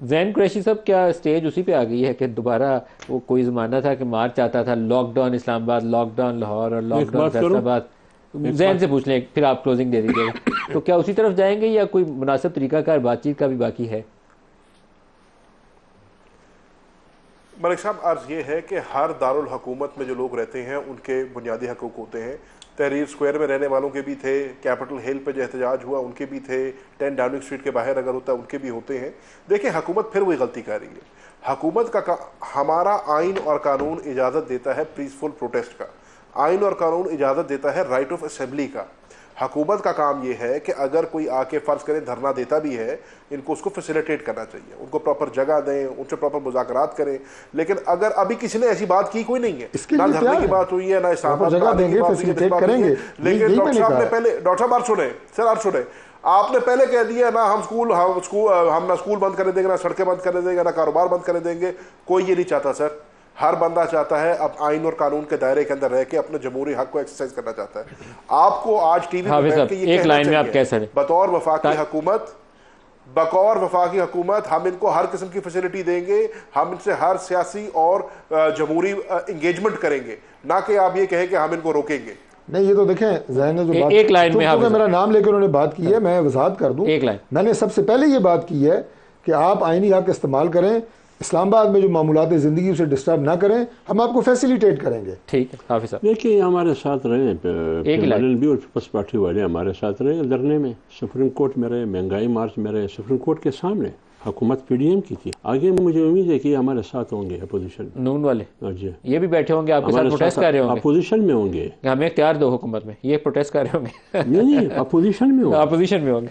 زین قریشی صاحب کیا اسٹیج اسی پہ آ گئی ہے کہ دوبارہ وہ کوئی زمانہ تھا کہ مارچ آتا تھا، لاک ڈاؤن اسلام آباد، لاک ڈاؤن لاہور اور لاک ڈاؤن فیصل آباد؟ زین سے پوچھ لیں پھر آپ کلوزنگ دے دیجیے گا. تو کیا اسی طرف جائیں گے یا کوئی مناسب طریقہ کار بات چیت کا بھی باقی ہے؟ ملک صاحب عرض یہ ہے کہ ہر دارالحکومت میں جو لوگ رہتے ہیں ان کے بنیادی حقوق ہوتے ہیں. تحریر اسکوائر میں رہنے والوں کے بھی تھے، کیپٹل ہل پہ جو احتجاج ہوا ان کے بھی تھے، 10 ڈاؤننگ اسٹریٹ کے باہر اگر ہوتا ہے ان کے بھی ہوتے ہیں. دیکھیں حکومت پھر وہی غلطی کر رہی ہے. حکومت کا ہمارا آئین اور قانون اجازت دیتا ہے پیسفل پروٹیسٹ کا، آئین اور قانون اجازت دیتا ہے رائٹ آف اسمبلی کا. حکومت کا کام یہ ہے کہ اگر کوئی آ کے فرض کریں دھرنا دیتا بھی ہے، ان کو اس کو فیسیلیٹیٹ کرنا چاہیے، ان کو پراپر جگہ دیں، ان سے پراپر مذاکرات کریں. لیکن اگر ابھی کسی نے ایسی بات کی کوئی نہیں ہے، نہ دھرنے کی بات ہوئی ہے، نہ اسلام آباد جگہ دیں گے، فیسیلیٹیٹ کریں گے. لیکن ڈاکٹر صاحب نے پہلے، ڈاکٹر صاحب آپ سنیں، آپ نے پہلے کہہ دیا نہ ہم نہ اسکول بند کرنے دیں گے، نہ سڑکیں بند کرنے دیں گے، نہ کاروبار بند کرنے دیں گے. کوئی یہ نہیں چاہتا سر. ہر بندہ چاہتا ہے اب آئین اور قانون کے دائرے کے اندر رہ کے اپنے جمہوری حق کو ایکسرسائز کرنا چاہتا ہے. آپ کو آج ٹی وی پہ بیٹھ کے یہ کہنا چاہیے بطور وفاقی حکومت ہم ان کو ہر قسم کی فیسلٹی دیں گے، ہم ان سے ہر سیاسی اور جمہوری انگیجمنٹ کریں گے، نہ کہ آپ یہ کہیں کہ ہم ان کو روکیں گے. نہیں، یہ تو دیکھیں ذہن نے جو بات ایک لائن میں میرا نام لے کے انہوں نے بات کی ہے، میں وضاحت کر دوں. میں نے سب سے پہلے یہ بات کی ہے کہ آپ آئینی حق استعمال کریں، اسلام آباد میں جو معمولات زندگی اسے ڈسٹرب نہ کریں، ہم آپ کو فیسیلیٹیٹ کریں گے. ٹھیک ہے حافظ صاحب. دیکھیے ہمارے ساتھ رہے پیمنل بھی اور پیپلز پارٹی والے ہمارے ساتھ رہے دھرنے میں، سپریم کورٹ میں رہے، مہنگائی مارچ میں رہے، سپریم کورٹ کے سامنے. حکومت پی ڈی ایم کی تھی. آگے مجھے امید ہے کہ ہمارے ساتھ ہوں گے اپوزیشن نون والے. جی یہ بھی بیٹھے ہوں گے آپ کے ساتھ، پروٹیسٹ کر رہے ہوں گے. اپوزیشن میں ہوں گے، ہمیں اختیار دو حکومت میں، یہ پروٹیسٹ کر رہے ہوں گے. نہیں اپوزیشن میں ہوں گے. اپوزیشن میں ہوں گے.